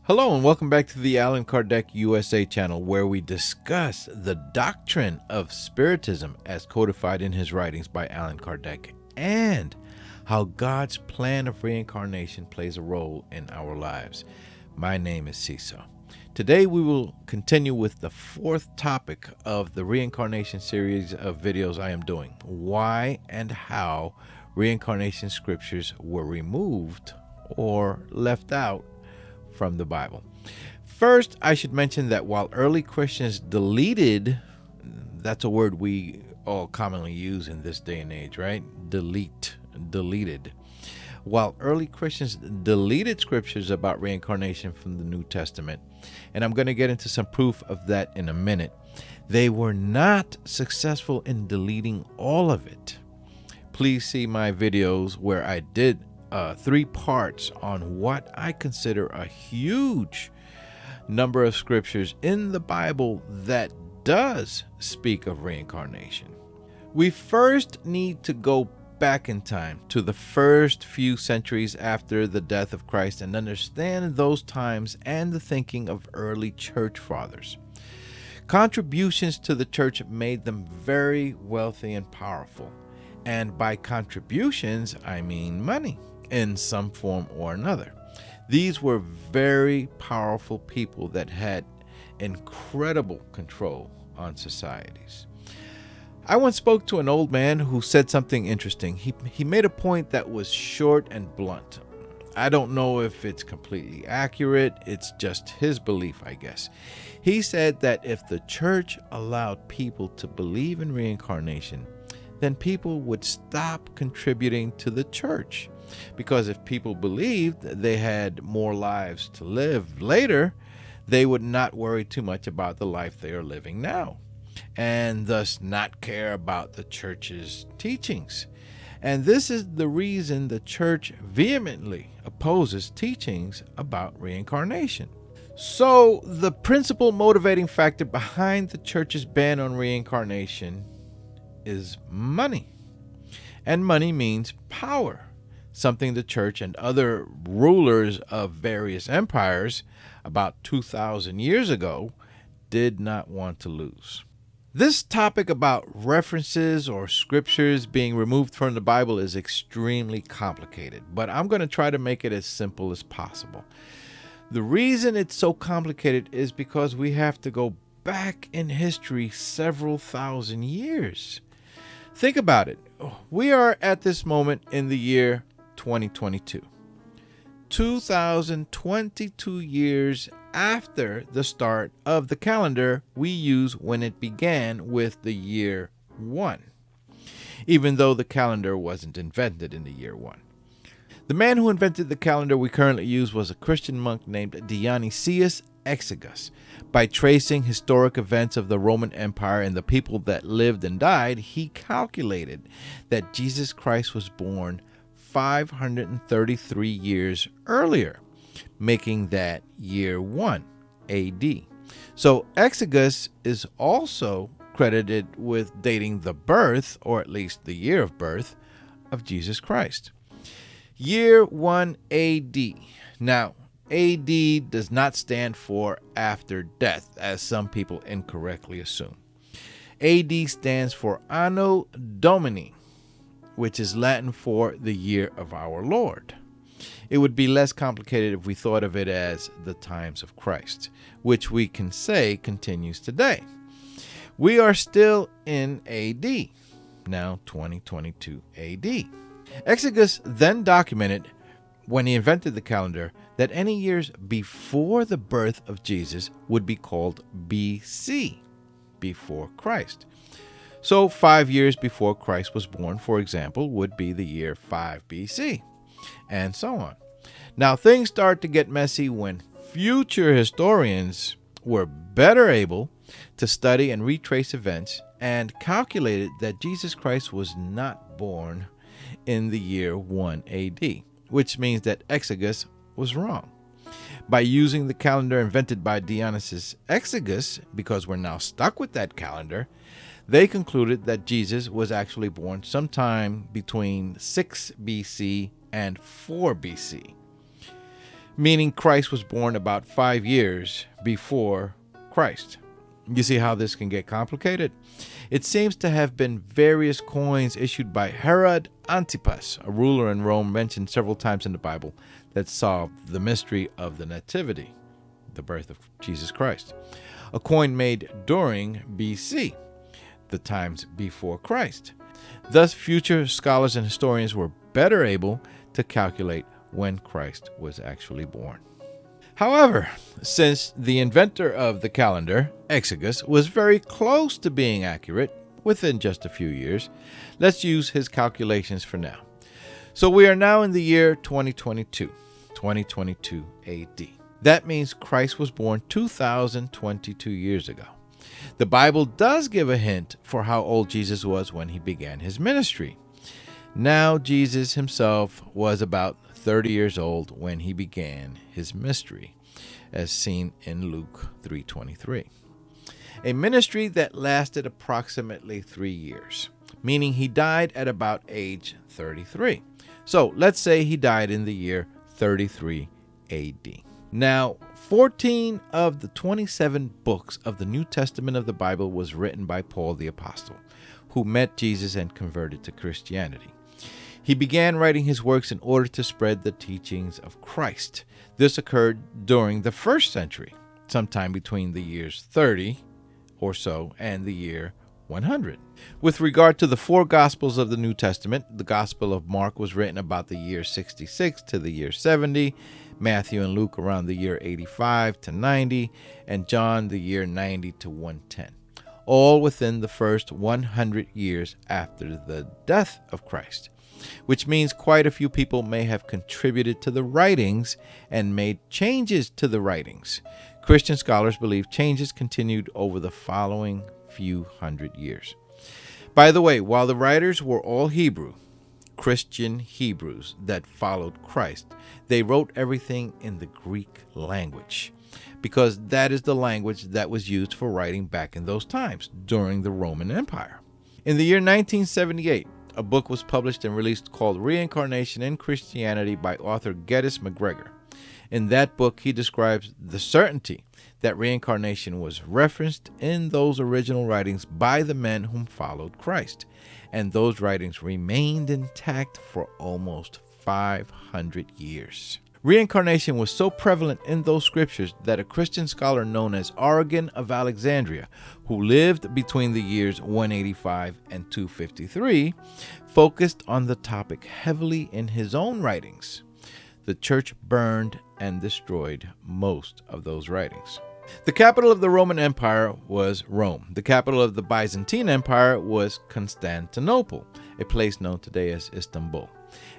Hello and welcome back to the Allan Kardec USA channel, where we discuss the doctrine of Spiritism as codified in his writings by Allan Kardec and how God's plan of reincarnation plays a role in our lives. My name is Ciso. Today we will continue with the fourth topic of the reincarnation series of videos I am doing: why and how reincarnation scriptures were removed or left out from the Bible. First, I should mention that while early Christians deleted, that's a word we all commonly use in this day and age, right? Deleted. While early Christians deleted scriptures about reincarnation from the New Testament, and I'm going to get into some proof of that in a minute, they were not successful in deleting all of it. Please see my videos where I did 3 parts on what I consider a huge number of scriptures in the Bible that does speak of reincarnation. We first need to go back in time to the first few centuries after the death of Christ and understand those times and the thinking of early church fathers. Contributions to the church made them very wealthy and powerful. And by contributions, I mean money in some form or another. These were very powerful people that had incredible control on societies. I once spoke to an old man who said something interesting. He made a point that was short and blunt. I don't know if it's completely accurate. It's just his belief, I guess. He said that if the church allowed people to believe in reincarnation, then people would stop contributing to the church. Because if people believed they had more lives to live later, they would not worry too much about the life they are living now, and thus not care about the church's teachings. And this is the reason the church vehemently opposes teachings about reincarnation. So the principal motivating factor behind the church's ban on reincarnation is money. And money means power, something the church and other rulers of various empires about 2,000 years ago did not want to lose. This topic about references or scriptures being removed from the Bible is extremely complicated, but I'm going to try to make it as simple as possible. The reason it's so complicated is because we have to go back in history several thousand years. Think about it. We are at this moment in the year 2022. 2022 years after the start of the calendar we use when it began with the year 1, even though the calendar wasn't invented in the year 1. The man who invented the calendar we currently use was a Christian monk named Dionysius Exiguus. By tracing historic events of the Roman Empire and the people that lived and died, he calculated that Jesus Christ was born 533 years earlier, making that year 1 AD. So Exiguus is also credited with dating the birth, or at least the year of birth, of Jesus Christ. Year 1 AD. Now, AD does not stand for after death, as some people incorrectly assume. AD stands for Anno Domini, which is Latin for the year of our Lord. It would be less complicated if we thought of it as the times of Christ, which we can say continues today. We are still in AD, now 2022 AD. Exiguus then documented, when he invented the calendar, that any years before the birth of Jesus would be called BC, before Christ. So 5 years before Christ was born, for example, would be the year 5 BC, and so on. Now things start to get messy when future historians were better able to study and retrace events and calculated that Jesus Christ was not born in the year 1 AD, which means that Exiguus was wrong. By using the calendar invented by Dionysius Exiguus, because we're now stuck with that calendar, they concluded that Jesus was actually born sometime between 6 BC and 4 BC. meaning Christ was born about 5 years before Christ. You see how this can get complicated? It seems to have been various coins issued by Herod Antipas, a ruler in Rome mentioned several times in the Bible, that solved the mystery of the Nativity, the birth of Jesus Christ. A coin made during BC, the times before Christ. Thus, future scholars and historians were better able to calculate when Christ was actually born. However, since the inventor of the calendar, Exegus, was very close to being accurate within just a few years, let's use his calculations for now. So we are now in the year 2022 AD. That means Christ was born 2022 years ago. The Bible does give a hint for how old Jesus was when he began his ministry. Now, Jesus himself was about 30 years old when he began his ministry, as seen in Luke 3:23. A ministry that lasted approximately 3 years, meaning he died at about age 33. So let's say he died in the year 33 AD. Now, 14 of the 27 books of the New Testament of the Bible was written by Paul the Apostle, who met Jesus and converted to Christianity. He began writing his works in order to spread the teachings of Christ. This occurred during the first century, sometime between the years 30 or so and the year 100. With regard to the 4 Gospels of the New Testament, the Gospel of Mark was written about the year 66 to the year 70, Matthew and Luke around the year 85 to 90, and John the year 90 to 110, all within the first 100 years after the death of Christ, which means quite a few people may have contributed to the writings and made changes to the writings. Christian scholars believe changes continued over the following few hundred years. By the way, while the writers were all Hebrew, Christian Hebrews that followed Christ, they wrote everything in the Greek language, because that is the language that was used for writing back in those times during the Roman Empire. In the year 1978, a book was published and released called Reincarnation in Christianity by author Geddes McGregor. In that book, he describes the certainty that reincarnation was referenced in those original writings by the men whom followed Christ, and those writings remained intact for almost 500 years. Reincarnation was so prevalent in those scriptures that a Christian scholar known as Origen of Alexandria, who lived between the years 185 and 253, focused on the topic heavily in his own writings. The church burned and destroyed most of those writings. The capital of the Roman Empire was Rome. The capital of the Byzantine Empire was Constantinople, a place known today as Istanbul,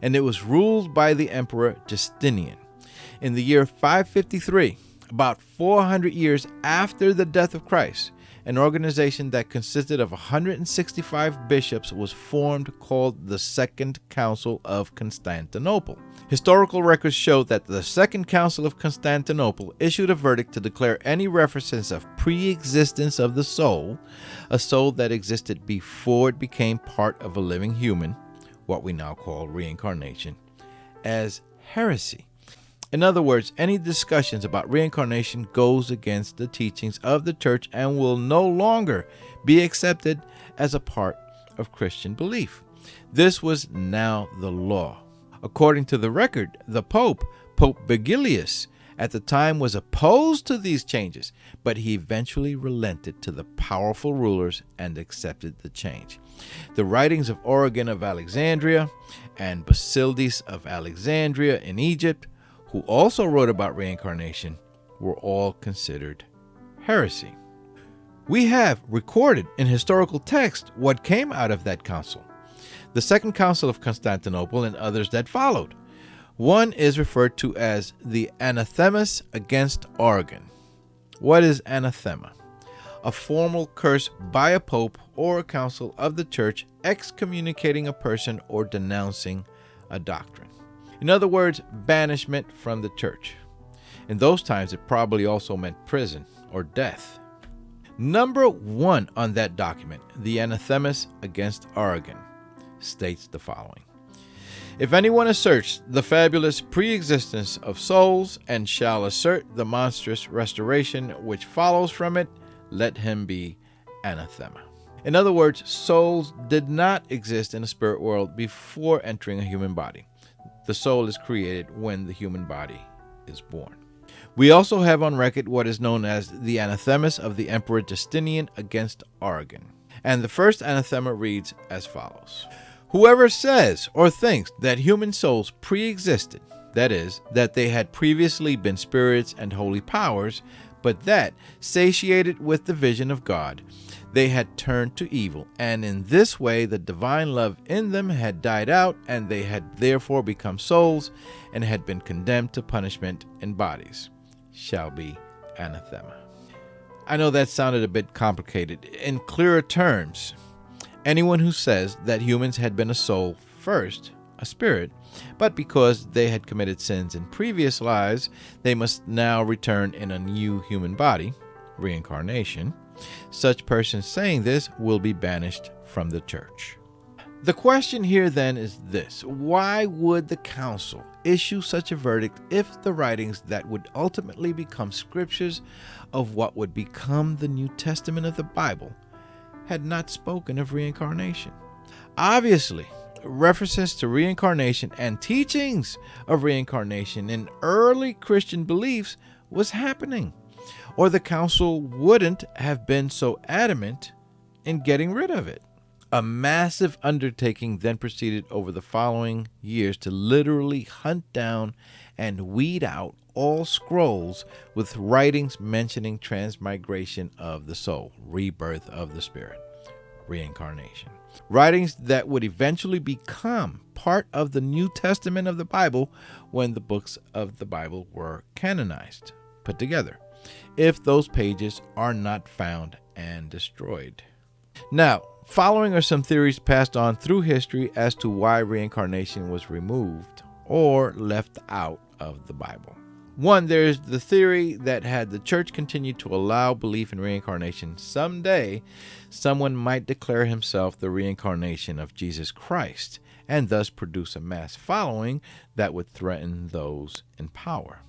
and it was ruled by the Emperor Justinian. In the year 553, about 400 years after the death of Christ, an organization that consisted of 165 bishops was formed called the Second Council of Constantinople. Historical records show that the Second Council of Constantinople issued a verdict to declare any references of pre-existence of the soul, a soul that existed before it became part of a living human, what we now call reincarnation, as heresy. In other words, any discussions about reincarnation goes against the teachings of the church and will no longer be accepted as a part of Christian belief. This was now the law. According to the record, the Pope Vigilius, at the time was opposed to these changes, but he eventually relented to the powerful rulers and accepted the change. The writings of Origen of Alexandria and Vigilius of Alexandria in Egypt, who also wrote about reincarnation, were all considered heresy. We have recorded in historical text what came out of that council, the Second Council of Constantinople and others that followed. One is referred to as the anathemas against Origen. What is anathema? A formal curse by a pope or a council of the church excommunicating a person or denouncing a doctrine. In other words, banishment from the church. In those times, it probably also meant prison or death. Number 1 on that document, the anathemas against Origen, states the following. If anyone asserts the fabulous pre-existence of souls and shall assert the monstrous restoration which follows from it, let him be anathema. In other words, souls did not exist in a spirit world before entering a human body. The soul is created when the human body is born. We also have on record what is known as the anathemas of the Emperor Justinian against Origen. And the first anathema reads as follows. Whoever says or thinks that human souls pre-existed, that is, that they had previously been spirits and holy powers, but that, satiated with the vision of God, they had turned to evil, and in this way the divine love in them had died out, and they had therefore become souls, and had been condemned to punishment in bodies, shall be anathema. I know that sounded a bit complicated. In clearer terms, anyone who says that humans had been a soul first, a spirit, but because they had committed sins in previous lives, they must now return in a new human body, reincarnation. Such persons saying this will be banished from the church. The question here then is this: why would the council issue such a verdict if the writings that would ultimately become scriptures of what would become the New Testament of the Bible had not spoken of reincarnation? Obviously, references to reincarnation and teachings of reincarnation in early Christian beliefs was happening, or the council wouldn't have been so adamant in getting rid of it. A massive undertaking then proceeded over the following years to literally hunt down and weed out all scrolls with writings mentioning transmigration of the soul, rebirth of the spirit, reincarnation. Writings that would eventually become part of the New Testament of the Bible when the books of the Bible were canonized, put together, if those pages are not found and destroyed. Now, following are some theories passed on through history as to why reincarnation was removed or left out of the Bible. One, there's the theory that had the church continued to allow belief in reincarnation, someday someone might declare himself the reincarnation of Jesus Christ and thus produce a mass following that would threaten those in power.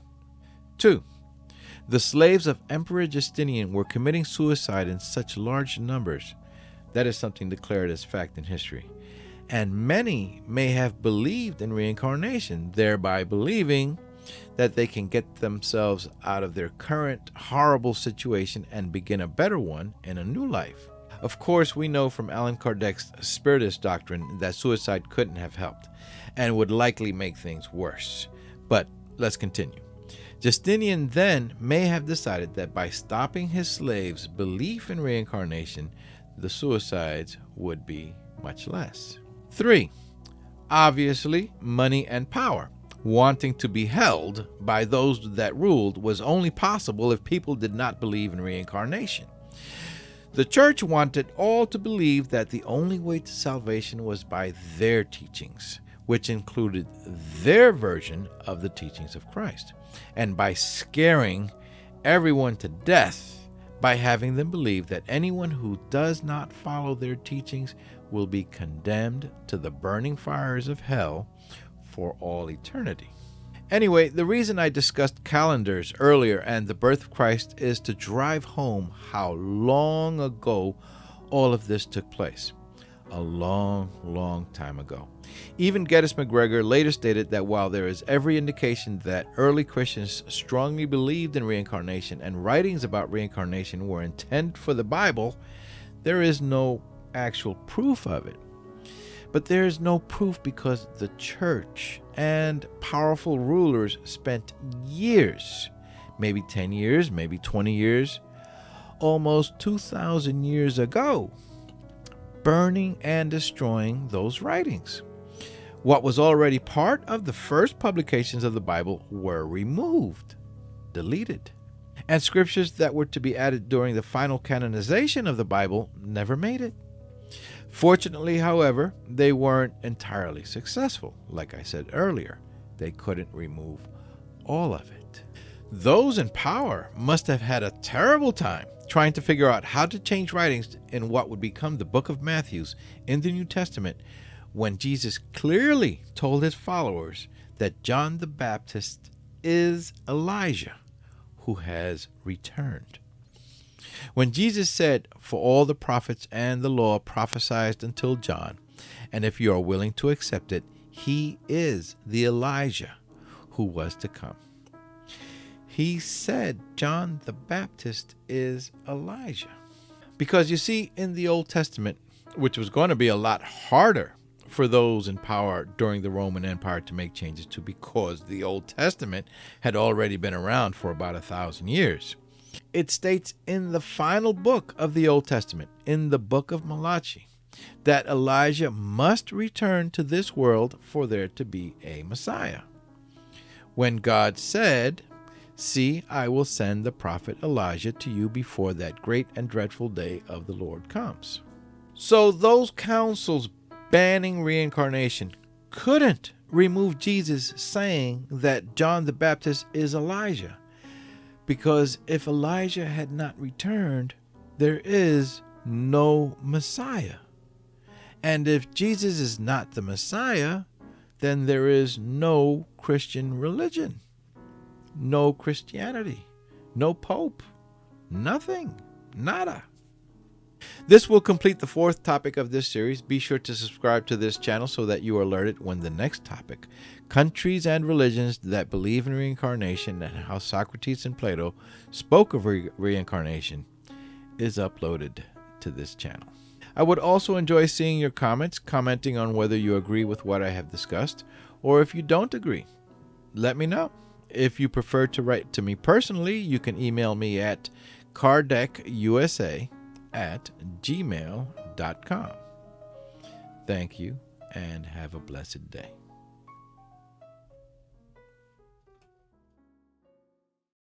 2. The slaves of Emperor Justinian were committing suicide in such large numbers. That is something declared as fact in history. And many may have believed in reincarnation, thereby believing that they can get themselves out of their current horrible situation and begin a better one in a new life. Of course, we know from Allan Kardec's Spiritist doctrine that suicide couldn't have helped and would likely make things worse. But let's continue. Justinian then may have decided that by stopping his slaves' belief in reincarnation, the suicides would be much less. 3. Obviously, money and power. Wanting to be held by those that ruled was only possible if people did not believe in reincarnation. The church wanted all to believe that the only way to salvation was by their teachings, which included their version of the teachings of Christ, and by scaring everyone to death by having them believe that anyone who does not follow their teachings will be condemned to the burning fires of hell for all eternity. Anyway, the reason I discussed calendars earlier and the birth of Christ is to drive home how long ago all of this took place. A long time ago. Even Geddes McGregor later stated that while there is every indication that early Christians strongly believed in reincarnation and writings about reincarnation were intended for the Bible, there is no actual proof of it. But there is no proof because the church and powerful rulers spent years, maybe 10 years, maybe 20 years, almost 2,000 years ago, burning and destroying those writings. What was already part of the first publications of the Bible were removed, deleted, and scriptures that were to be added during the final canonization of the Bible never made it. Fortunately, however, they weren't entirely successful. Like I said earlier, they couldn't remove all of it. Those in power must have had a terrible time trying to figure out how to change writings in what would become the book of Matthew in the New Testament when Jesus clearly told his followers that John the Baptist is Elijah who has returned. When Jesus said, "For all the prophets and the law prophesied until John, and if you are willing to accept it, he is the Elijah who was to come." He said John the Baptist is Elijah. Because you see, in the Old Testament, which was going to be a lot harder for those in power during the Roman Empire to make changes to, because the Old Testament had already been around for about 1,000 years. It states in the final book of the Old Testament, in the book of Malachi, that Elijah must return to this world for there to be a Messiah. When God said, "See, I will send the prophet Elijah to you before that great and dreadful day of the Lord comes." So those councils banning reincarnation couldn't remove Jesus saying that John the Baptist is Elijah. Because if Elijah had not returned, there is no Messiah. And if Jesus is not the Messiah, then there is no Christian religion, no Christianity, no Pope, nothing, nada. This will complete the fourth topic of this series. Be sure to subscribe to this channel so that you are alerted when the next topic, countries and religions that believe in reincarnation and how Socrates and Plato spoke of reincarnation, is uploaded to this channel. I would also enjoy seeing your comments, commenting on whether you agree with what I have discussed, or if you don't agree, let me know. If you prefer to write to me personally, you can email me at kardecusa@gmail.com. Thank you and have a blessed day.